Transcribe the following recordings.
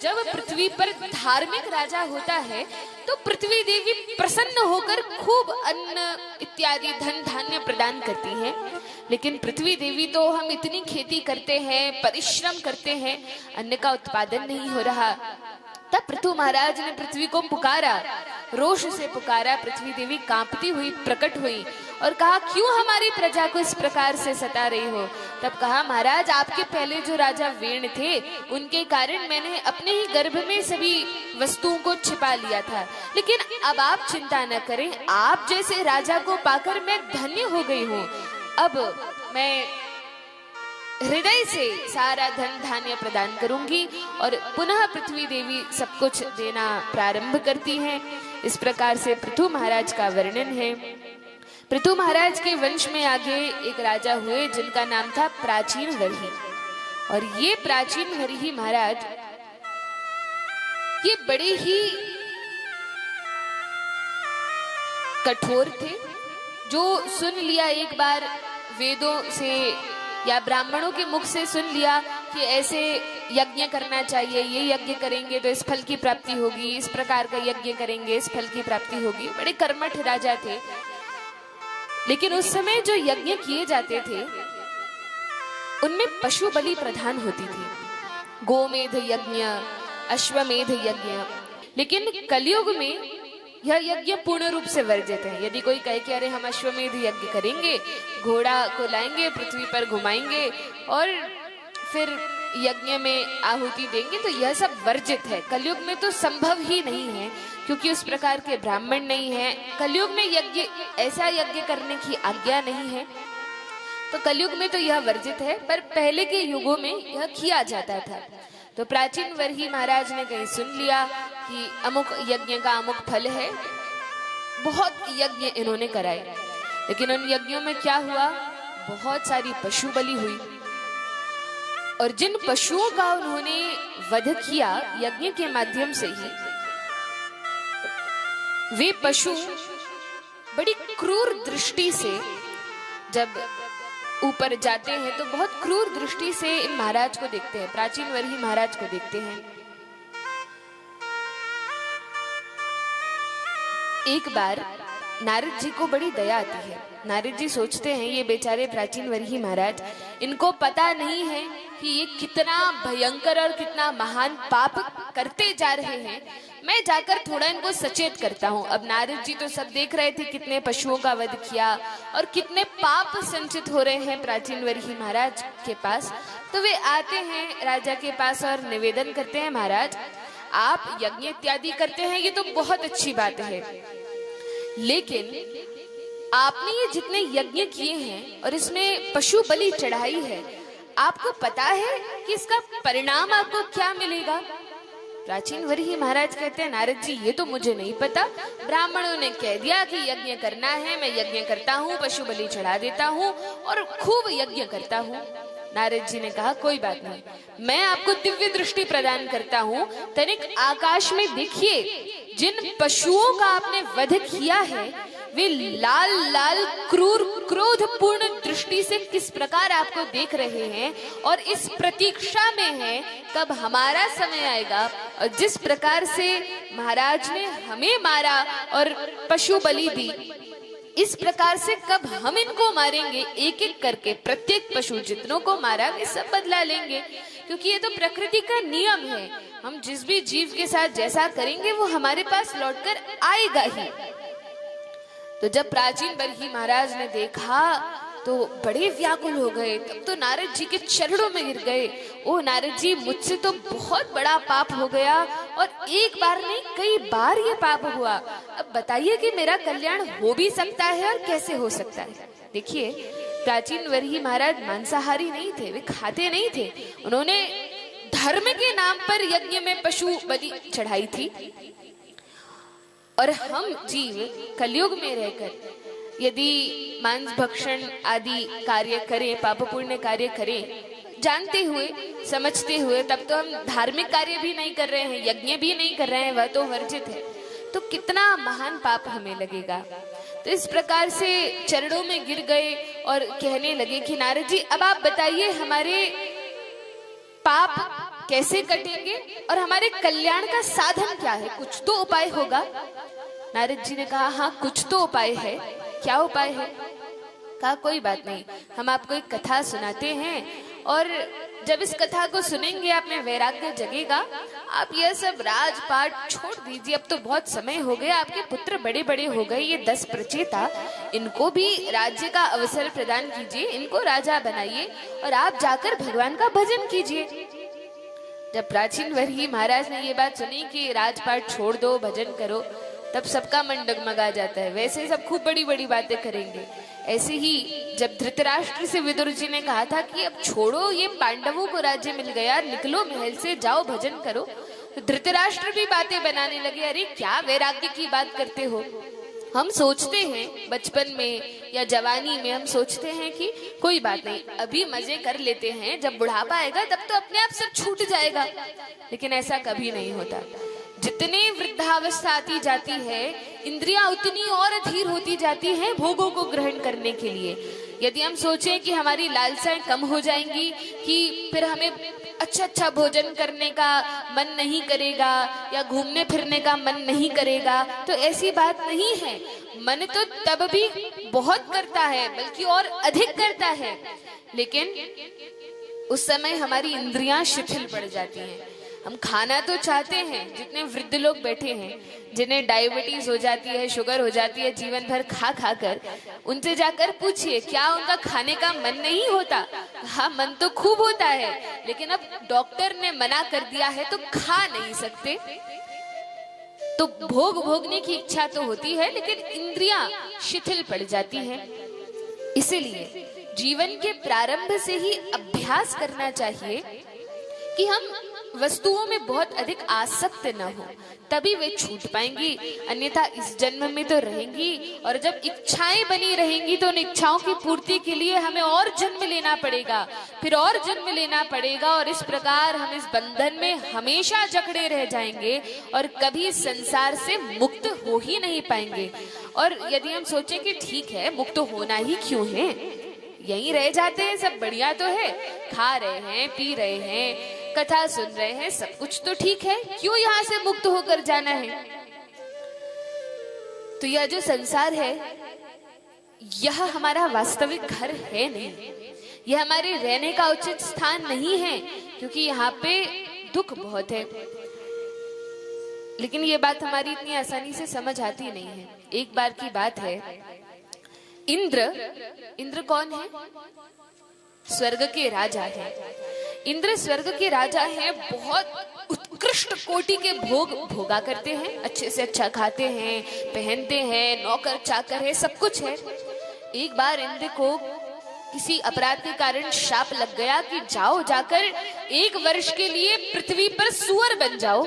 जब पृथ्वी पर धार्मिक राजा होता है तो पृथ्वी देवी प्रसन्न होकर खूब अन्न इत्यादि धन धान्य प्रदान करती है। लेकिन पृथ्वी देवी तो हम इतनी खेती करते हैं, परिश्रम करते हैं, अन्न का उत्पादन नहीं हो रहा। तब पृथु महाराज ने पृथ्वी को पुकारा, रोष से पुकारा। पृथ्वी देवी कांपती हुई प्रकट हुई और कहा, क्यों हमारी प्रजा को इस प्रकार से सता रही हो? तब कहा, महाराज आपके पहले जो राजा वेण थे उनके कारण मैंने अपने ही गर्भ में सभी वस्तुओं को छिपा लिया था, लेकिन अब आप चिंता न करें, आप जैसे राजा को पाकर मैं धन्य हो गई हूँ। अब मैं हृदय से सारा धन धान्य प्रदान करूंगी। और पुनः पृथ्वी देवी सब कुछ देना प्रारंभ करती हैं। इस प्रकार से पृथु महाराज का वर्णन है। पृथु महाराज के वंश में आगे एक राजा हुए जिनका नाम था प्राचीन वर्ही। और ये प्राचीन वर्ही महाराज ये बड़े ही कठोर थे। जो सुन लिया एक बार वेदों से या ब्राह्मणों के मुख से सुन लिया कि ऐसे यज्ञ करना चाहिए, ये यज्ञ करेंगे तो इस फल की प्राप्ति होगी, इस प्रकार का यज्ञ करेंगे इस फल की प्राप्ति होगी, बड़े कर्मठ राजा थे। लेकिन उस समय जो यज्ञ किए जाते थे उनमें पशु बलि प्रधान होती थी, गोमेध यज्ञ, अश्वमेध यज्ञ। लेकिन कलयुग में यह यज्ञ पूर्ण रूप से वर्जित है। यदि कोई कहे कि अरे हम अश्वमेध यज्ञ करेंगे, घोड़ा को लाएंगे, पृथ्वी पर घुमाएंगे और फिर यज्ञ में आहुति देंगे, तो यह सब वर्जित है। कलयुग में तो संभव ही नहीं है, क्योंकि उस प्रकार के ब्राह्मण नहीं है। कलयुग में यज्ञ, ऐसा यज्ञ करने की आज्ञा नहीं है, तो कलयुग में तो यह वर्जित है। पर पहले के युगों में यह किया जाता था। तो प्राचीन वर्ही महाराज ने कहीं सुन लिया कि अमुक यज्ञ का अमुक फल है, बहुत यज्ञ इन्होंने कराए। लेकिन उन यज्ञों में क्या हुआ, बहुत सारी पशु बलि हुई। और जिन पशुओं का उन्होंने वध किया यज्ञ के माध्यम से ही, वे पशु बड़ी क्रूर दृष्टि से जब ऊपर जाते हैं तो बहुत क्रूर दृष्टि से इन महाराज को देखते हैं, प्राचीन वर्ही महाराज को देखते हैं। एक बार नारद जी को बड़ी दया आती है। नारद जी सोचते हैं ये बेचारे प्राचीन वर्ही महाराज, इनको पता नहीं है कि ये कितना भयंकर और कितना महान पाप करते जा रहे हैं, मैं जाकर थोड़ा इनको सचेत करता हूँ। अब नारद जी तो सब देख रहे थे कितने पशुओं का वध किया और कितने पाप संचित हो रहे हैं प्राचीन वर्ही महाराज के पास। तो वे आते हैं राजा के पास और निवेदन करते हैं, महाराज आप यज्ञ इत्यादि करते हैं, ये तो बहुत अच्छी बात है, लेकिन आपने ये जितने यज्ञ किए हैं और इसमें पशु बलि चढ़ाई है, आपको पता है कि इसका परिणाम आपको क्या मिलेगा? प्राचीन वर्ही महाराज कहते हैं, नारद जी ये तो मुझे नहीं पता, ब्राह्मणों ने कह दिया कि यज्ञ करना है, मैं यज्ञ करता हूँ, पशु बलि चढ़ा देता हूँ और खूब यज्ञ करता हूँ। नारद जी ने कहा, कोई बात नहीं, मैं आपको दिव्य दृष्टि प्रदान करता हूँ, तनिक आकाश में देखिए, जिन पशुओं का आपने वध किया है वे लाल लाल क्रूर क्रोध पूर्ण दृष्टि से किस प्रकार आपको देख रहे हैं और इस प्रतीक्षा में है कब हमारा समय आएगा। और जिस प्रकार से महाराज ने हमें मारा और पशु बलि दी, इस प्रकार से कब हम इनको मारेंगे, एक एक करके प्रत्येक पशु जितनों को मारा वे सब बदला लेंगे, क्योंकि ये तो प्रकृति का नियम है। हम जिस भी जीव के साथ जैसा करेंगे वो हमारे पास लौटकर आएगा ही। तो जब प्राचीन वर्ही महाराज ने देखा तो बड़े व्याकुल हो गए। तब तो नारद जी के चरणों में गिर गए, ओ नारद जी मुझसे तो बहुत बड़ा पाप हो गया और एक बार नहीं कई बार ये पाप हुआ। अब बताइए कि मेरा कल्याण हो भी सकता है और कैसे हो सकता है? देखिए प्राचीन वर्ही महाराज मांसाहारी नहीं थे, वे खाते नहीं थे, उन्होंने धर्म के नाम पर यज्ञ में पशु बलि चढ़ाई थी। और हम जीव कलयुग में रहकर यदि मांस भक्षण आदि कार्य करें, पाप पुण्य कार्य करें, जानते हुए समझते हुए, तब तो हम धार्मिक कार्य भी नहीं कर रहे हैं, यज्ञ भी नहीं कर रहे हैं, वह तो वर्जित है, तो कितना महान पाप हमें लगेगा। तो इस प्रकार से चरणों में गिर गए और कहने लगे कि नारद जी अब आप बताइए हमारे पाप कैसे कटेंगे और हमारे कल्याण का साधन क्या है, कुछ तो उपाय होगा। नारद जी ने कहा हाँ कुछ तो उपाय है। क्या उपाय है? कहा कोई बात नहीं, हम आपको एक कथा सुनाते हैं और जब इस कथा को सुनेंगे आप में वैराग्य जगेगा। आप यह सब राजपाट छोड़ दीजिए, अब तो बहुत समय हो गया, आपके पुत्र बड़े बड़े हो गए, ये 10 प्रचेता, इनको भी राज्य का अवसर प्रदान कीजिए, इनको राजा बनाइए और आप जाकर भगवान का भजन कीजिए। जब प्राचीन वरही महाराज ने ये बात सुनी कि राजपाट छोड़ दो, भजन करो, तब सबका मन डगमगा जाता है। वैसे सब खूब बड़ी बड़ी बातें करेंगे। ऐसे ही जब धृतराष्ट्र से विदुर जी ने कहा था कि अब छोड़ो, ये पांडवों को राज्य मिल गया, निकलो महल से, जाओ भजन करो, तो धृतराष्ट्र भी बातें बनाने लगे, अरे क्या वैराग्य की बात करते हो। हम सोचते हैं बचपन में या जवानी में, हम सोचते हैं कि कोई बात नहीं, अभी मजे कर लेते हैं, जब बुढ़ापा आएगा तब तो अपने आप सब छूट जाएगा। लेकिन ऐसा कभी नहीं होता। जितने वृद्धावस्था आती जाती है, इंद्रियां उतनी और अधीर होती जाती हैं भोगों को ग्रहण करने के लिए। यदि हम सोचें कि हमारी लालसाएं कम हो जाएंगी, कि फिर हमें अच्छा अच्छा भोजन करने का मन नहीं करेगा या घूमने फिरने का मन नहीं करेगा, तो ऐसी बात नहीं है। मन तो तब भी बहुत करता है, बल्कि और अधिक करता है, लेकिन उस समय हमारी इंद्रियां शिथिल पड़ जाती हैं। हम खाना तो चाहते हैं, जितने वृद्ध लोग बैठे हैं जिन्हें डायबिटीज हो जाती है, शुगर हो जाती है जीवन भर खा खा कर, उनसे जाकर पूछिए क्या उनका खाने का मन नहीं होता। हाँ मन तो खूब होता है, लेकिन अब डॉक्टर ने मना कर दिया है तो खा नहीं सकते। तो भोग भोगने की इच्छा तो होती है, लेकिन इंद्रियां शिथिल पड़ जाती हैं। इसीलिए जीवन के प्रारंभ से ही अभ्यास करना चाहिए कि हम वस्तुओं में बहुत अधिक आसक्त न हो, तभी वे छूट पाएंगी, अन्यथा इस जन्म में तो रहेंगी। और जब इच्छाएं बनी रहेंगी तो उन इच्छाओं की पूर्ति के लिए हमें और जन्म लेना पड़ेगा, फिर और जन्म लेना पड़ेगा, और इस प्रकार हम इस बंधन में हमेशा जकड़े रह जाएंगे और कभी संसार से मुक्त हो ही नहीं पाएंगे। और यदि हम सोचें कि ठीक है मुक्त होना ही क्यों है, यहीं रह जाते हैं, सब बढ़िया तो है, खा रहे हैं, पी रहे हैं, कथा सुन रहे हैं, सब कुछ तो ठीक है, क्यों यहाँ से मुक्त होकर जाना है। तो यह जो संसार है यह हमारा वास्तविक घर है नहीं, यह हमारे रहने का उचित स्थान नहीं है, क्योंकि यहाँ पे दुख बहुत है। लेकिन ये बात हमारी इतनी आसानी से समझ आती नहीं है। एक बार की बात है, इंद्र कौन है? स्वर्ग के राजा है। इंद्र स्वर्ग के राजा हैं, बहुत उत्कृष्ट कोटि के भोग भोगा करते हैं, अच्छे से अच्छा खाते हैं, पहनते हैं, नौकर चाकर है, सब कुछ है। एक बार इंद्र को किसी अपराध के कारण शाप लग गया कि जाओ जाकर 1 वर्ष के लिए पृथ्वी पर सुअर बन जाओ।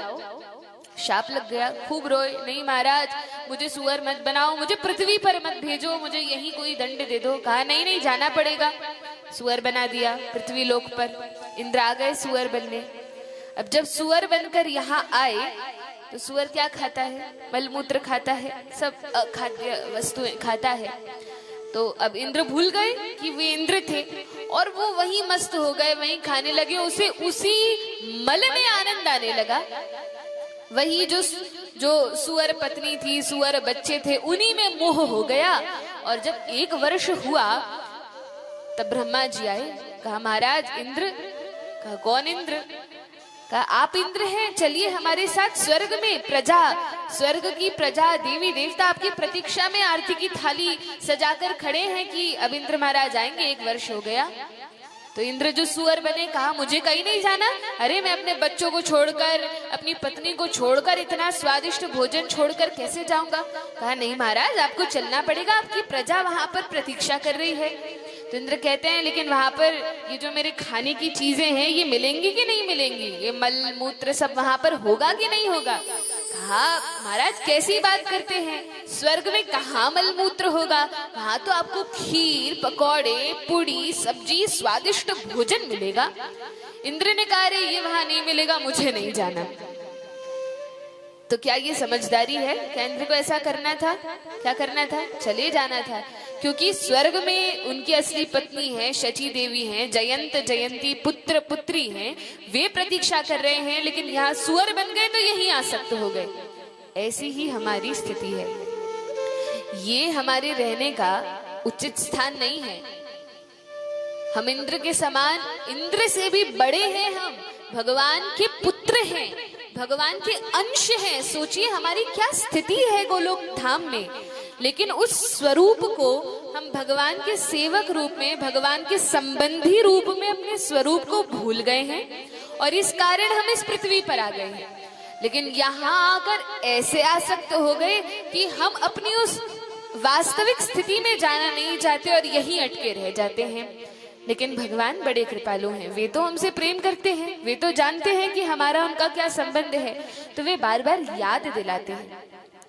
शाप लग गया, खूब रोए, नहीं महाराज मुझे सुअर मत बनाओ, मुझे पृथ्वी पर मत भेजो, मुझे यही कोई दंड दे दो। कहा नहीं नहीं जाना पड़ेगा। सुअर बना दिया पृथ्वी लोक पर। इंद्र आ गए सुअर बनने। अब जब सुअर बनकर यहाँ आए तो सुअर क्या खाता है? मलमूत्र खाता है, सब खाद्य वस्तुएं खाता है। तो अब इंद्र भूल गए कि वे इंद्र थे और वो वहीं मस्त हो गए, वहीं खाने लगे। उसे उसी मल में आनंद आने लगा। वही जो सुअर पत्नी थी, सुअर बच्चे थे, उन्हीं में मोह हो गया। और जब 1 वर्ष हुआ तब ब्रह्मा जी आए, कहा महाराज इंद्र। कहा कौन इंद्र? कहा आप इंद्र हैं, चलिए हमारे साथ स्वर्ग में। प्रजा, स्वर्ग की प्रजा, देवी देवता आपकी प्रतीक्षा में आरती की थाली सजाकर खड़े हैं कि अब इंद्र महाराज आएंगे, 1 वर्ष हो गया। तो इंद्र जो सुअर बने कहा मुझे कहीं नहीं जाना। अरे मैं अपने बच्चों को छोड़कर, अपनी पत्नी को छोड़कर, इतना स्वादिष्ट भोजन छोड़कर कैसे जाऊंगा? कहा नहीं महाराज आपको चलना पड़ेगा, आपकी प्रजा वहां पर प्रतीक्षा कर रही है। तो इंद्र कहते हैं लेकिन वहां पर ये जो मेरे खाने की चीजें हैं ये मिलेंगी कि नहीं मिलेंगी? ये मल मूत्र सब वहां पर होगा कि नहीं होगा? कहा महाराज कैसी बात करते हैं, स्वर्ग में कहाँ मल मूत्र होगा? वहां तो आपको खीर, पकौड़े, पूड़ी, सब्जी, स्वादिष्ट भोजन मिलेगा। इंद्र ने कहा अरे ये वहां नहीं मिलेगा, मुझे नहीं जाना। तो क्या ये समझदारी है? क्या इंद्र को ऐसा करना था? क्या करना था? चले जाना था, क्योंकि स्वर्ग में उनकी असली पत्नी है, शची देवी हैं, जयंत जयंती पुत्र पुत्री हैं, वे प्रतीक्षा कर रहे हैं, लेकिन यहाँ सुअर बन गए तो यहीं आसक्त हो गए। ऐसी ही हमारी स्थिति है। ये हमारे रहने का उचित स्थान नहीं है। हम इंद्र के समान, इंद्र से भी बड़े हैं, हम भगवान के पुत्र हैं, भगवान के अंश हैं। सोचिए हमारी क्या स्थिति है गोलोक धाम में, लेकिन उस स्वरूप को हम भगवान के सेवक रूप में, भगवान के संबंधी रूप में अपने स्वरूप को भूल गए हैं, और इस कारण हम इस पृथ्वी पर आ गए हैं। लेकिन यहाँ आकर ऐसे आसक्त हो गए कि हम अपनी उस वास्तविक स्थिति में जाना नहीं चाहते और यहीं अटके रह जाते हैं। लेकिन भगवान बड़े कृपालु हैं, वे तो हमसे प्रेम करते हैं, वे तो जानते हैं कि हमारा उनका क्या संबंध है, तो वे बार बार याद दिलाते हैं।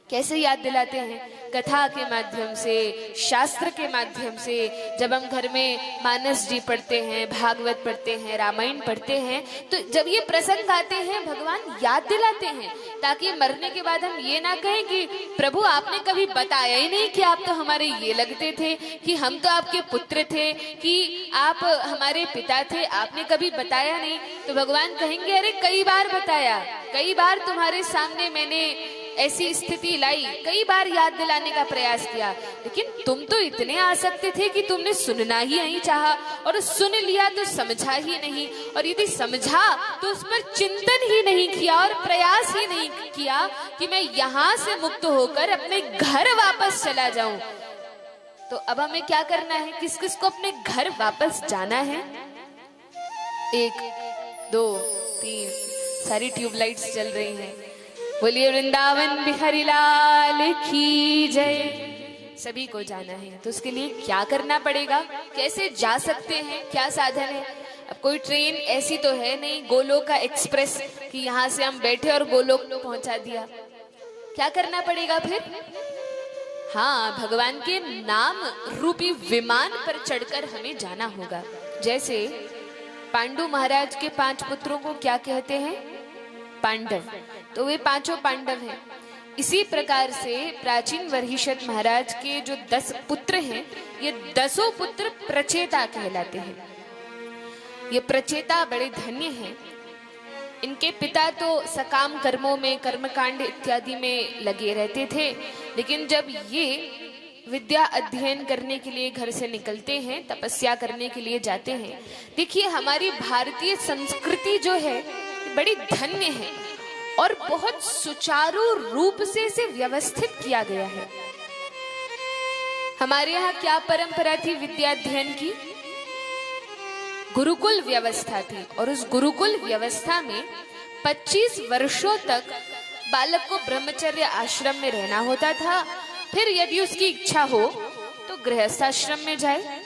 कैसे याद दिलाते हैं? कथा के माध्यम से, शास्त्र के माध्यम से। जब हम घर में मानस जी पढ़ते हैं, भागवत पढ़ते हैं, रामायण पढ़ते हैं, तो जब ये प्रसंग आते हैं भगवान याद दिलाते हैं, ताकि मरने के बाद हम ये ना कहें कि प्रभु आपने कभी बताया ही नहीं कि आप तो हमारे ये लगते थे, कि हम तो आपके पुत्र थे, कि आप हमारे पिता थे, आपने कभी बताया नहीं। तो भगवान कहेंगे अरे कई बार बताया, कई बार तुम्हारे सामने मैंने ऐसी स्थिति लाई, कई बार याद दिलाने का प्रयास किया, लेकिन तुम तो इतने आसक्त थे कि तुमने सुनना ही नहीं चाहा, और सुन लिया तो समझा ही नहीं, और यदि समझा तो उस पर चिंतन ही नहीं किया और प्रयास ही नहीं किया कि मैं यहाँ से मुक्त होकर अपने घर वापस चला जाऊं। तो अब हमें क्या करना है? किस किस को अपने घर वापस जाना है? 1 2 3 सारी ट्यूबलाइट्स जल रही हैं। बोलिए वृंदावन बिहारी लाल की जय। सभी को जाना है, तो उसके लिए क्या करना पड़ेगा? कैसे जा सकते हैं? क्या साधन है? अब कोई ट्रेन ऐसी तो है नहीं गोलोक का एक्सप्रेस कि यहाँ से हम बैठे और गोलोक पहुंचा दिया। क्या करना पड़ेगा फिर? हाँ, भगवान के नाम रूपी विमान पर चढ़कर हमें जाना होगा। जैसे पांडु महाराज के 5 पुत्रों को क्या कहते हैं? पांडव। तो वे 5 पांडव हैं। इसी प्रकार से प्राचीन वरिष्ठ महाराज के जो 10 पुत्र हैं, ये 10 पुत्र प्रचेता कहलाते हैं। ये प्रचेता बड़े धन्य हैं। इनके पिता तो सकाम कर्मों में, कर्मकांड इत्यादि में लगे रहते थे, लेकिन जब ये विद्या अध्ययन करने के लिए घर से निकलते हैं, तपस्या करने के लिए जाते हैं, देखिए हमारी भारतीय संस्कृति जो है बड़ी धन्य है और बहुत सुचारू रूप से इसे व्यवस्थित किया गया है। हमारे यहाँ क्या परंपरा थी विद्या अध्ययन की? गुरुकुल व्यवस्था थी, और उस गुरुकुल व्यवस्था में 25 वर्षों तक बालक को ब्रह्मचर्य आश्रम में रहना होता था। फिर यदि उसकी इच्छा हो तो गृहस्थाश्रम में जाए,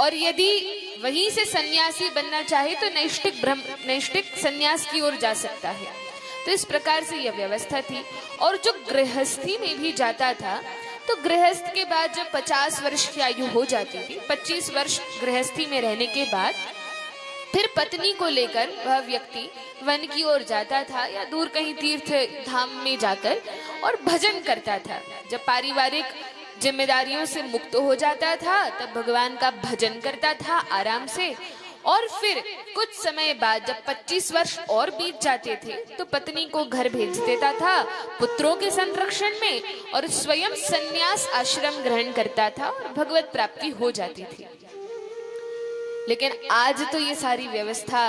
और यदि वहीं से सन्यासी बनना चाहे तो नैष्ठिक सन्यास की ओर जा सकता है। तो इस प्रकार से यह व्यवस्था थी। और जो गृहस्थी में भी जाता था, तो गृहस्थ के बाद जब 50 वर्ष की आयु हो जाती थी, 25 वर्ष गृहस्थी में रहने के बाद फिर पत्नी को लेकर वह व्यक्ति वन की ओर जाता था, या दूर कहीं तीर्थ धाम में जाकर और भजन करता था। जब पारिवारिक जिम्मेदारियों से मुक्त हो जाता था, तब भगवान का भजन करता था आराम से। और फिर कुछ समय बाद जब 25 वर्ष और बीत जाते थे, तो पत्नी को घर भेज देता था पुत्रों के संरक्षण में, और स्वयं संन्यास आश्रम ग्रहण करता था और भगवत प्राप्ति हो जाती थी। लेकिन आज तो ये सारी व्यवस्था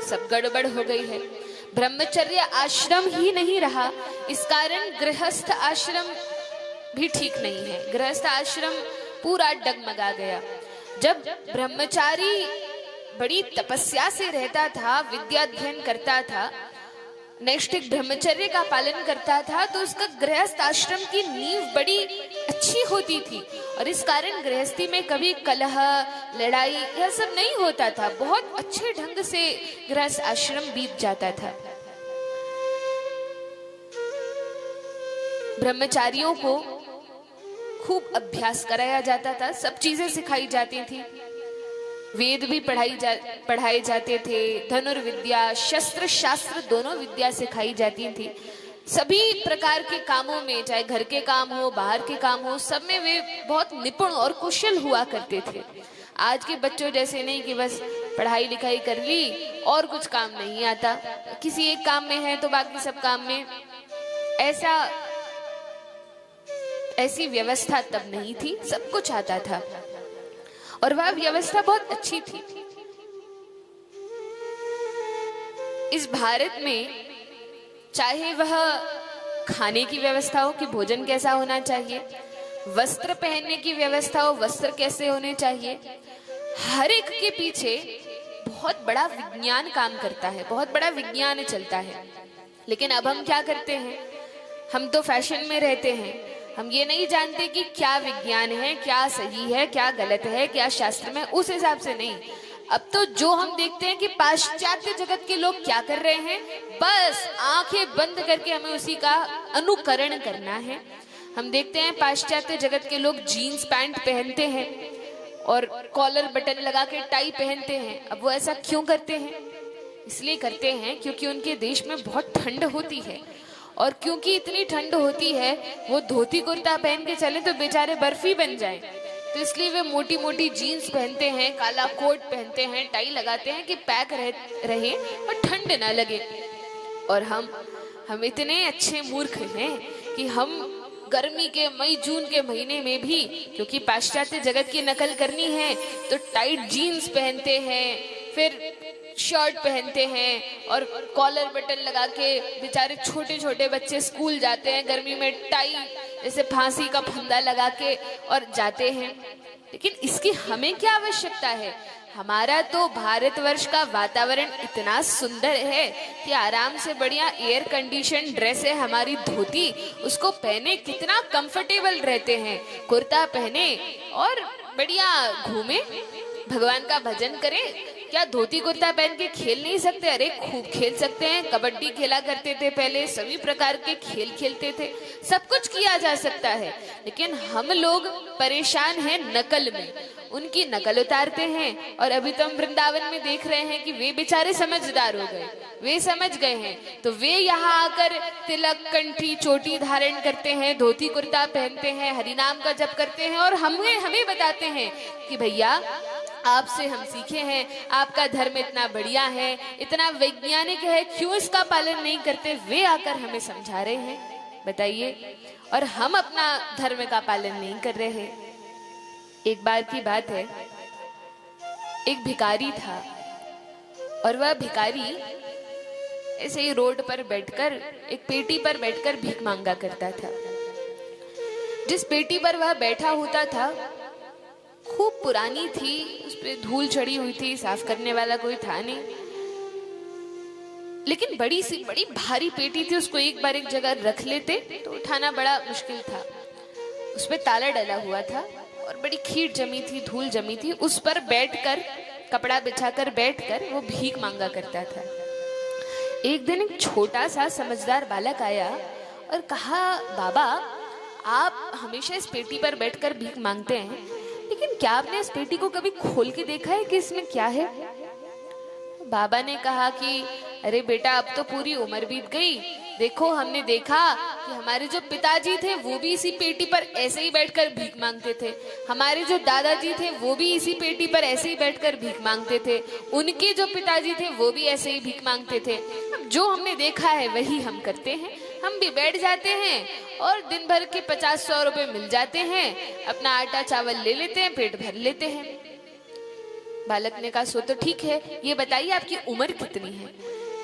सब गड़बड़ हो गई है। ब्रह्मचर्य आश्रम ही नहीं रहा, इस कारण गृहस्थ आश्रम भी ठीक नहीं है। गृहस्थ आश्रम पूरा डगमगा गया। जब ब्रह्मचारी बड़ी तपस्या से रहता था, विद्या अध्ययन करता था, नैष्ठिक ब्रह्मचर्य का पालन करता था, तो उसका गृहस्थ आश्रम की नींव बड़ी अच्छी होती थी, और इस कारण गृहस्थी में कभी कलह, लड़ाई यह सब नहीं होता था। बहुत अच्छे ढंग से गृहस्थ आश्रम बीत जाता था। ब्रह्मचारियों को खूब अभ्यास कराया जाता था, सब चीजें सिखाई जाती थी, वेद भी पढ़ाए जाते थे, धनुर्विद्या, शस्त्र शास्त्र दोनों विद्या सिखाई जाती थी। सभी प्रकार के कामों में, चाहे घर के काम हो, बाहर के काम हो, सब में वे बहुत निपुण और कुशल हुआ करते थे। आज के बच्चों जैसे नहीं कि बस पढ़ाई लिखाई कर ली और कुछ काम नहीं आता, किसी एक काम में है तो बाकी सब काम में। ऐसी व्यवस्था तब नहीं थी, सब कुछ आता था और वह व्यवस्था बहुत अच्छी थी। इस भारत में चाहे वह खाने की व्यवस्था हो कि भोजन कैसा होना चाहिए, वस्त्र पहनने की व्यवस्था हो, वस्त्र कैसे होने चाहिए, हर एक के पीछे बहुत बड़ा विज्ञान काम करता है, बहुत बड़ा विज्ञान चलता है। लेकिन अब हम क्या करते हैं, हम तो फैशन में रहते हैं, हम ये नहीं जानते कि क्या विज्ञान है, क्या सही है, क्या गलत है, क्या शास्त्र में, उस हिसाब से नहीं। अब तो जो हम देखते हैं कि पाश्चात्य जगत के लोग क्या कर रहे हैं, बस आंखें बंद करके हमें उसी का अनुकरण करना है। हम देखते हैं पाश्चात्य जगत के लोग जीन्स पैंट पहनते हैं और कॉलर बटन लगा के टाई पहनते हैं। अब वो ऐसा क्यों करते हैं? इसलिए करते हैं क्योंकि उनके देश में बहुत ठंड होती है, और क्योंकि इतनी ठंड होती है वो धोती कुर्ता पहन के चले तो बेचारे बर्फी बन जाएं। तो इसलिए वे मोटी मोटी जीन्स पहनते हैं, काला कोट पहनते हैं, टाई लगाते हैं कि पैक रहे और ठंड ना लगे। और हम इतने अच्छे मूर्ख हैं कि हम गर्मी के मई जून के महीने में भी, क्योंकि पाश्चात्य जगत की नकल करनी है, तो टाइट जीन्स पहनते हैं, फिर शर्ट पहनते हैं और कॉलर बटन लगा के बेचारे छोटे छोटे बच्चे स्कूल जाते हैं गर्मी में, टाई जैसे फांसी का फंदा लगा के और जाते हैं। लेकिन इसकी हमें क्या आवश्यकता है? हमारा तो भारतवर्ष का वातावरण इतना सुंदर है कि आराम से बढ़िया एयर कंडीशन ड्रेस है हमारी धोती, उसको पहने कितना कंफर्टेबल रहते हैं, कुर्ता पहने और बढ़िया घूमे, भगवान का भजन करें। क्या धोती कुर्ता पहन के खेल नहीं सकते? अरे खूब खेल सकते हैं, कबड्डी खेला करते थे पहले, सभी प्रकार के खेल खेलते थे, सब कुछ किया जा सकता है। लेकिन हम लोग परेशान हैं नकल में, उनकी नकल उतारते हैं। और अभी तो हम वृंदावन में देख रहे हैं कि वे बेचारे समझदार हो गए, वे समझ गए हैं, तो वे यहाँ आकर तिलक, कंठी, चोटी धारण करते हैं, धोती कुर्ता पहनते हैं, हरिनाम का जप करते हैं और हमें बताते हैं कि भैया आपसे हम सीखे हैं, आपका धर्म इतना बढ़िया है, इतना वैज्ञानिक है, क्यों इसका पालन नहीं करते? वे आकर हमें समझा रहे हैं, बताइए। और हम अपना धर्म का पालन नहीं कर रहे हैं। एक बार की बात है, एक भिखारी था और वह भिखारी ऐसे ही रोड पर बैठकर, एक पेटी पर बैठकर भीख मांगा करता था। जिस पेटी पर वह बैठा होता था खूब पुरानी थी, उस पे धूल चढ़ी हुई थी, साफ करने वाला कोई था नहीं, लेकिन बड़ी भारी पेटी थी, उसको एक बार एक जगह रख लेते तो उठाना बड़ा मुश्किल था। उस पे ताला डला हुआ था और बड़ी खीट जमी थी, धूल जमी थी, उस पर बैठकर, कपड़ा बिछाकर बैठकर वो भीख मांगा करता था। एक दिन एक छोटा सा समझदार बालक आया और कहा, बाबा आप हमेशा इस पेटी पर बैठकर भीख मांगते हैं, लेकिन क्या आपने इस पेटी को कभी खोल के देखा है कि इसमें क्या है? बाबा ने कहा कि अरे बेटा, अब तो पूरी उम्र बीत गई, देखो हमने देखा कि हमारे जो पिताजी थे वो भी इसी पेटी पर ऐसे ही बैठकर भीख मांगते थे, हमारे जो दादाजी थे वो भी इसी पेटी पर ऐसे ही बैठकर भीख मांगते थे, उनके जो पिताजी थे वो भी ऐसे ही भीख मांगते थे। जो हमने देखा है वही हम करते हैं, हम भी बैठ जाते हैं और दिन भर के 50-100 रुपए मिल जाते हैं, अपना आटा चावल ले लेते हैं, पेट भर लेते हैं। बालक ने कहा, सो तो ठीक है, ये बताइए आपकी उम्र कितनी है?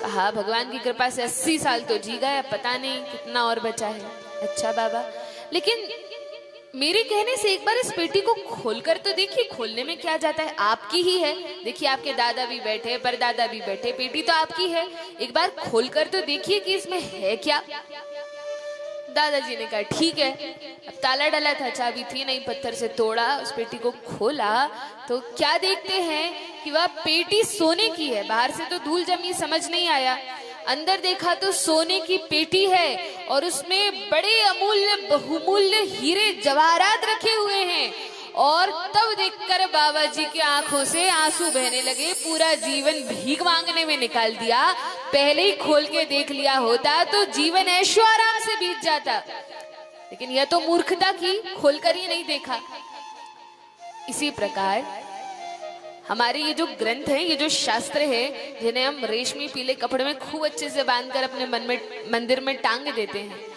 कहा, भगवान की कृपा से 80 साल तो जी गया, पता नहीं कितना और बचा है। अच्छा बाबा, लेकिन मेरे कहने से एक बार इस पेटी को खोलकर तो देखिए, खोलने में क्या जाता है, आपकी ही है, देखिए आपके दादा भी बैठे, परदादा भी बैठे, पेटी तो आपकी है, एक बार खोलकर तो देखिए कि इसमें है क्या। दादाजी ने कहा ठीक है। अब ताला डला था, चाबी थी नहीं, पत्थर से तोड़ा, उस पेटी को खोला तो क्या देखते हैं कि वह पेटी सोने की है। बाहर से तो धूल जमी, समझ नहीं आया, अंदर देखा तो सोने की पेटी है और उसमें बड़े अमूल्य बहुमूल्य हीरे जवाहरात रखे हुए हैं और तब देखकर बाबा जी की आंखों से आंसू बहने लगे। पूरा जीवन भीख मांगने में निकाल दिया, पहले ही खोल के देख लिया होता तो जीवन ऐशो आराम से बीत जाता, लेकिन यह तो मूर्खता की, खोलकर ही नहीं देखा। इसी प्रकार हमारे ये जो ग्रंथ है, ये जो शास्त्र है, जिन्हें हम रेशमी पीले कपड़े में खूब अच्छे से बांधकर अपने मंदिर में टांग देते हैं,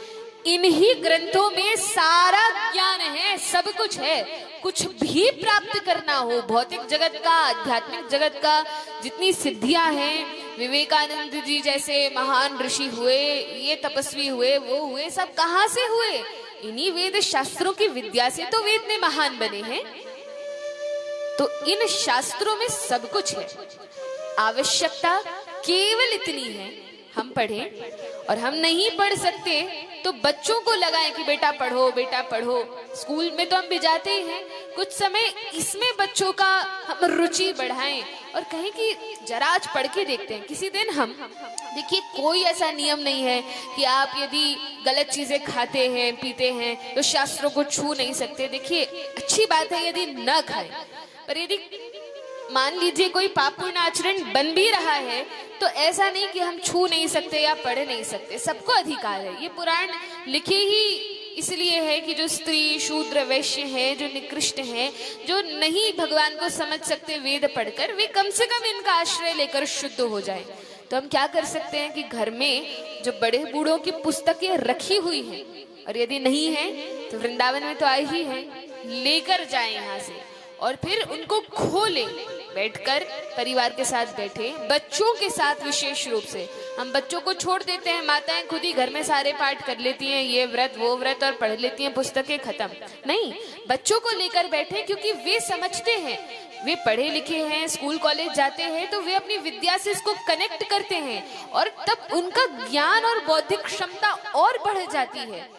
इन्हीं ग्रंथों में सारा ज्ञान है, सब कुछ है। कुछ भी प्राप्त करना हो, भौतिक जगत का, आध्यात्मिक जगत का, जितनी सिद्धियां हैं, विवेकानंद जी जैसे महान ऋषि हुए, ये तपस्वी हुए, वो हुए, सब कहाँ से हुए? इन्हीं वेद शास्त्रों की विद्या से तो वेद में महान बने हैं। तो इन शास्त्रों में सब कुछ है, आवश्यकता केवल इतनी है हम पढ़ें। और हम नहीं पढ़ सकते तो बच्चों को लगाएं कि बेटा पढ़ो, बेटा पढ़ो। स्कूल में तो हम भिजाते ही हैं, कुछ समय इसमें बच्चों का हम रुचि बढ़ाएं और कहें कि जरा आज पढ़ के देखते हैं। किसी दिन हम देखिए, कोई ऐसा नियम नहीं है कि आप यदि गलत चीजें खाते हैं, पीते हैं तो शास्त्रों को छू नहीं सकते। देखिए, अच्छी बात है यदि न खाएं, पर यदि मान लीजिए कोई पाप पूर्ण आचरण बन भी रहा है तो ऐसा नहीं कि हम छू नहीं सकते या पढ़ नहीं सकते, सबको अधिकार है। ये पुराण लिखे ही इसलिए है कि जो स्त्री, शूद्र, वैश्य है, जो निकृष्ट है, जो नहीं भगवान को समझ सकते वेद पढ़कर, वे कम से कम इनका आश्रय लेकर शुद्ध हो जाए। तो हम क्या कर सकते हैं कि घर में जो बड़े बूढ़ों की पुस्तकें रखी हुई हैं, और यदि नहीं है तो वृंदावन में तो आई ही है, लेकर जाएं यहाँ से और फिर उनको खोलें, बैठकर परिवार के साथ बैठे, बच्चों के साथ विशेष रूप से। हम बच्चों को छोड़ देते हैं, माताएं खुद ही घर में सारे पाठ कर लेती हैं, ये व्रत वो व्रत, और पढ़ लेती हैं, पुस्तकें खत्म। नहीं, बच्चों को लेकर बैठे, क्योंकि वे समझते हैं, वे पढ़े लिखे हैं, स्कूल कॉलेज जाते हैं, तो वे अपनी विद्या से इसको कनेक्ट करते हैं और तब उनका ज्ञान और बौद्धिक क्षमता और बढ़ जाती है।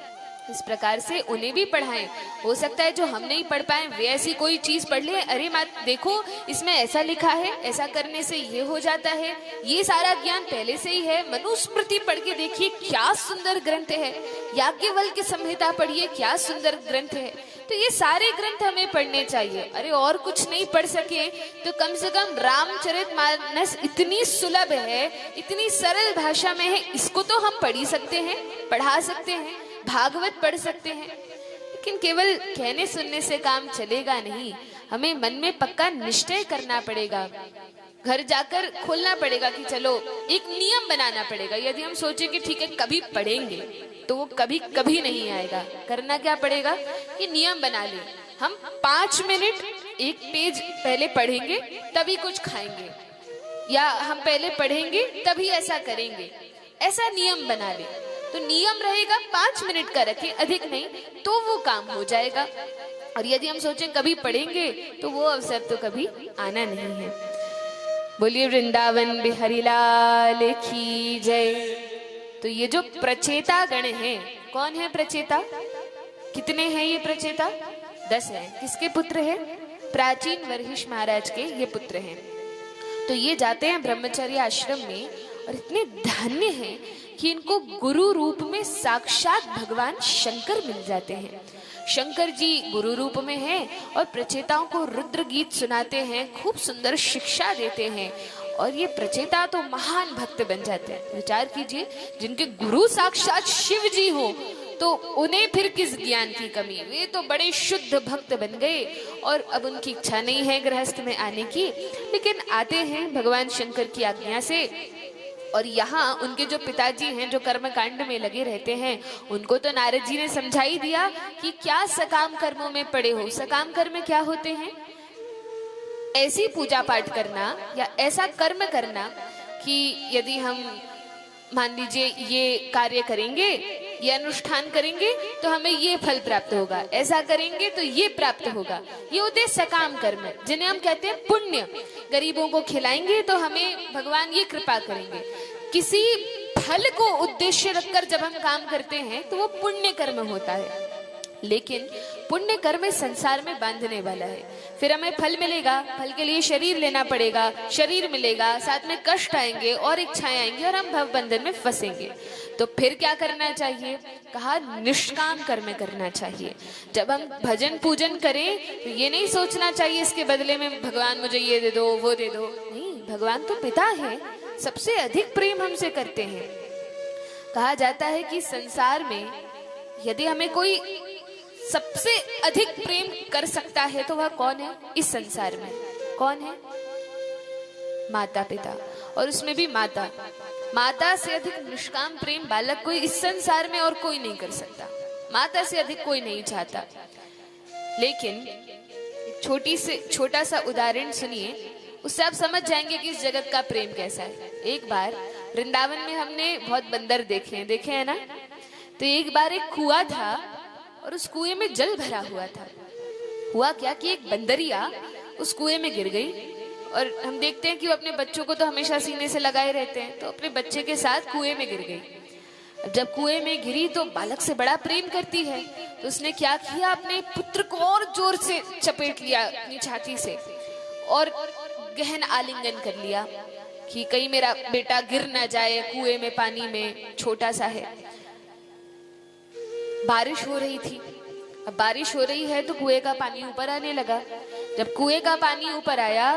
इस प्रकार से उन्हें भी पढ़ाएं। हो सकता है जो हम नहीं पढ़ पाए वे ऐसी कोई चीज पढ़ ले, अरे माँ देखो इसमें ऐसा लिखा है, ऐसा करने से ये हो जाता है, ये सारा ज्ञान पहले से ही है। मनुस्मृति पढ़ के देखिए क्या सुंदर ग्रंथ है, याज्ञवल्क्य संहिता पढ़िए क्या सुंदर ग्रंथ है। तो ये सारे ग्रंथ हमें पढ़ने चाहिए। अरे और कुछ नहीं पढ़ सके तो कम से कम रामचरितमानस इतनी सुलभ है, इतनी सरल भाषा में है, इसको तो हम पढ़ ही सकते हैं, पढ़ा सकते हैं, भागवत पढ़ सकते हैं। लेकिन केवल कहने सुनने से काम चलेगा नहीं, हमें मन में पक्का निश्चय करना पड़ेगा, घर जाकर खोलना पड़ेगा कि चलो एक नियम बनाना पड़ेगा। यदि हम सोचे कि ठीक है कभी पढ़ेंगे तो वो कभी कभी नहीं आएगा। करना क्या पड़ेगा कि नियम बना ले, हम 5 मिनट एक पेज पहले पढ़ेंगे तभी कुछ खाएंगे, या हम पहले पढ़ेंगे तभी ऐसा करेंगे, ऐसा नियम बना ले। तो नियम रहेगा 5 मिनट का रखें, अधिक नहीं, तो वो काम हो जाएगा। और यदि हम सोचें कभी पढ़ेंगे तो वो अवसर तो कभी आना नहीं है। बोलिए वृंदावन बिहारी लाल की जय। तो ये जो प्रचेता गण हैं, कौन है प्रचेता? कितने हैं ये प्रचेता? 10 हैं। किसके पुत्र हैं? प्राचीन वरहिष महाराज के ये पुत्र हैं। तो ये जाते हैं ब्रह्मचर्य आश्रम में और इतने धन्य हैं कि इनको गुरु रूप में साक्षात भगवान शंकर मिल जाते हैं। शंकर जी गुरु रूप में हैं और प्रचेताओं को रुद्र गीत सुनाते हैं, खूब सुंदर शिक्षा देते हैं, और ये प्रचेता तो महान भक्त बन जाते हैं। विचार कीजिए, जिनके गुरु साक्षात शिव जी हो तो उन्हें फिर किस ज्ञान की कमी। वे तो बड़े शुद्ध भक्त बन गए और अब उनकी इच्छा नहीं है गृहस्थ में आने की, लेकिन आते हैं भगवान शंकर की आज्ञा से। और यहाँ उनके जो पिताजी हैं जो कर्म कांड में लगे रहते हैं, उनको तो नारद जी ने समझा ही दिया कि क्या सकाम कर्मों में पड़े हो। सकाम कर्म क्या होते हैं? ऐसी पूजा पाठ करना या ऐसा कर्म करना कि यदि हम मान लीजिए ये कार्य करेंगे, ये अनुष्ठान करेंगे तो हमें ये फल प्राप्त होगा, ऐसा करेंगे तो ये प्राप्त होगा। ये होते हैं सकाम कर्म, जिन्हें हम कहते हैं पुण्य। गरीबों को खिलाएंगे तो हमें भगवान ये कृपा करेंगे। किसी फल को उद्देश्य रखकर जब हम काम करते हैं तो वो पुण्य कर्म होता है। लेकिन पुण्य कर्म इस संसार में बांधने वाला है। फिर हमें फल मिलेगा, फल के लिए शरीर लेना पड़ेगा, शरीर मिलेगा, साथ में कष्ट आएंगे और इच्छाएं आएंगी और हम भव बंधन में फंसेंगे। तो फिर क्या करना चाहिए? कहा निष्काम कर्म करना चाहिए। जब हम भजन पूजन करें तो ये नहीं सोचना चाहिए इसके बदले में भगवान मुझे ये दे दो वो दे दो। नहीं, भगवान तो पिता है, सबसे अधिक प्रेम हमसे करते हैं। कहा जाता है कि संसार में यदि हमें कोई सबसे अधिक प्रेम कर सकता है तो वह कौन है? इस संसार में कौन है? माता पिता। और उसमें भी माता से अधिक निष्काम प्रेम बालक कोई इस संसार में और कोई नहीं कर सकता। माता से अधिक कोई नहीं चाहता। लेकिन छोटा सा उदाहरण सुनिए, उससे आप समझ जाएंगे कि इस जगत का प्रेम कैसा है। एक बार वृंदावन में हमने बहुत बंदर देखे हैं ना। तो एक बार एक कुआं था और उस कुएं में जल भरा हुआ था। हुआ क्या कि एक बंदरिया उस कुएं में गिर गई और हम देखते हैं कि वो अपने बच्चों को तो हमेशा सीने से लगाए रहते हैं, तो अपने बच्चे के साथ कुएं में गिर गई। अब जब कुएं में गिरी तो बालक से बड़ा प्रेम करती है, तो उसने क्या किया, अपने पुत्र को और जोर से चपेट लिया अपनी छाती से और गहन आलिंगन कर लिया कि कहीं मेरा बेटा गिर ना जाए कुएं में, पानी में, छोटा सा है। बारिश हो रही थी। अब बारिश हो रही है तो कुएं का पानी ऊपर आने लगा। जब कुएं का पानी ऊपर आया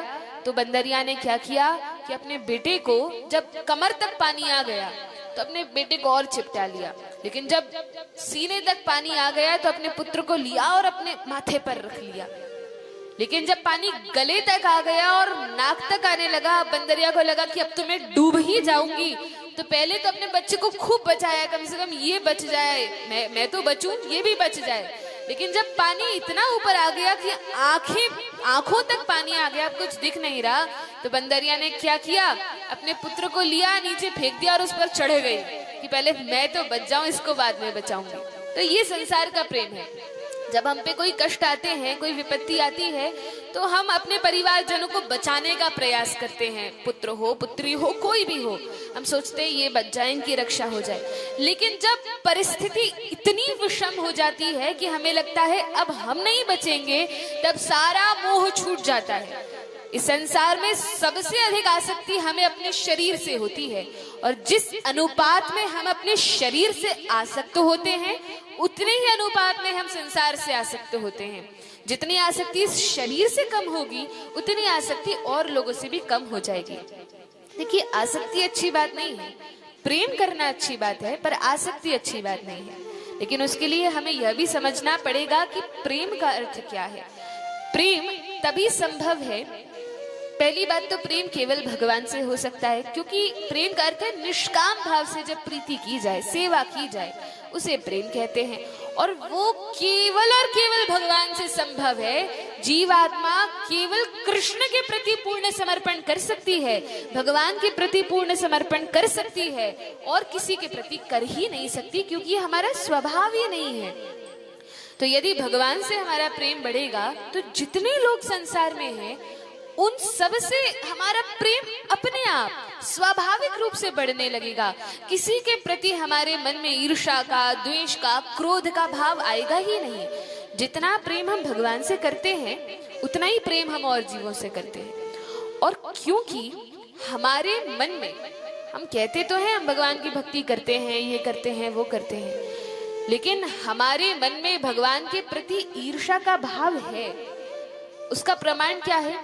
तो बंदरिया ने क्या किया कि अपने बेटे को, जब कमर तक पानी आ गया तो अपने बेटे को और चिपटा लिया, लेकिन जब सीने तक पानी आ गया तो अपने पुत्र को लिया और अपने माथे पर रख लिया। लेकिन जब पानी गले तक आ गया और नाक तक आने लगा, बंदरिया को लगा कि अब तो मैं डूब ही जाऊंगी। तो पहले तो अपने बच्चे को खूब बचाया, कम से कम ये बच जाए, मैं तो बचूं, ये भी बच जाए। लेकिन जब पानी इतना ऊपर आ गया कि आंखों तक पानी आ गया, अब कुछ दिख नहीं रहा, तो बंदरिया ने क्या किया, अपने पुत्र को लिया, नीचे फेंक दिया और उस पर चढ़ गई कि पहले मैं तो बच जाऊं, इसको बाद में बचाऊंगी। तो ये संसार का प्रेम है। जब हम पे कोई कष्ट आते हैं, कोई विपत्ति आती है, तो हम अपने परिवारजनों को बचाने का प्रयास करते हैं। पुत्र हो, पुत्री हो, कोई भी हो, हम सोचते हैं ये बच जाए, इनकी रक्षा हो जाए। लेकिन जब परिस्थिति इतनी विषम हो जाती है कि हमें लगता है अब हम नहीं बचेंगे, तब सारा मोह छूट जाता है। इस संसार में सबसे अधिक आसक्ति हमें अपने शरीर से होती है, और जिस अनुपात में हम अपने शरीर से आसक्त होते हैं, उतने ही अनुपात में हम संसार से आसक्त होते हैं। जितनी आसक्ति इस शरीर से कम होगी, उतनी आसक्ति और लोगों से भी कम हो जाएगी। देखिए, आसक्ति अच्छी बात नहीं है, प्रेम करना अच्छी बात है, पर आसक्ति अच्छी बात नहीं है। लेकिन उसके लिए हमें यह भी समझना पड़ेगा कि प्रेम का अर्थ क्या है। प्रेम तभी संभव है, पहली बात तो प्रेम केवल भगवान से हो सकता है, क्योंकि प्रेम का अर्थ है निष्काम भाव से जब प्रीति की जाए, सेवा की जाए, उसे प्रेम कहते हैं। और वो केवल और केवल भगवान से संभव है। जीवात्मा केवल कृष्ण के प्रति पूर्ण समर्पण कर सकती है, भगवान के प्रति पूर्ण समर्पण कर सकती है, और किसी के प्रति कर ही नहीं सकती, क्योंकि हमारा स्वभाव ही नहीं है। तो यदि भगवान से हमारा प्रेम बढ़ेगा तो जितने लोग संसार में हैं, उन सब से हमारा प्रेम अपने आप स्वाभाविक रूप से बढ़ने लगेगा। किसी के प्रति हमारे मन में ईर्ष्या का, द्वेष का, क्रोध का भाव आएगा ही नहीं। जितना प्रेम हम भगवान से करते हैं, उतना ही प्रेम हम और जीवों से करते हैं। और क्योंकि हमारे मन में, हम कहते तो हैं हम भगवान की भक्ति करते हैं, ये करते हैं, वो करते हैं, लेकिन हमारे मन में भगवान के प्रति ईर्ष्या का भाव है। उसका प्रमाण क्या है?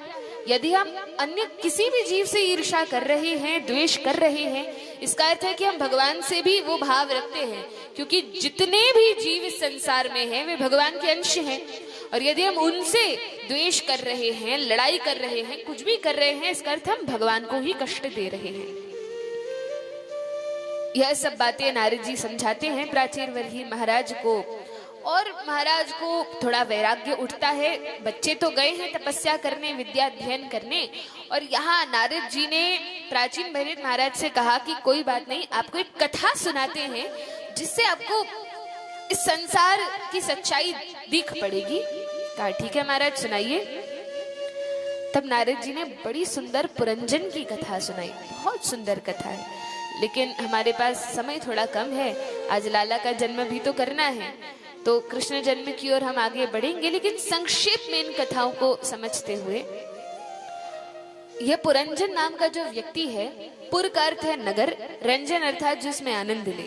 यदि हम अन्य किसी भी जीव से ईर्ष्या कर रहे हैं, द्वेष कर रहे हैं, इसका अर्थ है कि हम भगवान से भी वो भाव रखते हैं, क्योंकि जितने भी जीव इस संसार में हैं, वे भगवान के अंश हैं। और यदि हम उनसे द्वेष कर रहे हैं, लड़ाई कर रहे हैं, कुछ भी कर रहे हैं, इसका अर्थ हम भगवान को ही कष्ट दे रहे हैं। यह सब बातें नारद जी समझाते हैं प्राचीर वर्ही महाराज को, और महाराज को थोड़ा वैराग्य उठता है। बच्चे तो गए हैं तपस्या करने, विद्या अध्ययन करने, और यहाँ नारद जी ने प्राचीन भरत महाराज से कहा कि कोई बात नहीं, आपको एक कथा सुनाते हैं जिससे आपको इस संसार की सच्चाई दिख पड़ेगी। कहा ठीक है महाराज, सुनाइए। तब नारद जी ने बड़ी सुंदर पुरंजन की कथा सुनाई। बहुत सुंदर कथा है, लेकिन हमारे पास समय थोड़ा कम है, आज लाला का जन्म भी तो करना है। तो कृष्ण जन्म की ओर हम आगे बढ़ेंगे, लेकिन संक्षेप में इन कथाओं को समझते हुए, यह पुरंजन नाम का जो व्यक्ति है, पुर का अर्थ है नगर, रंजन अर्थात जिसमें आनंद ले,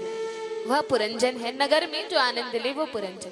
वह पुरंजन है। नगर में जो आनंद ले वो पुरंजन।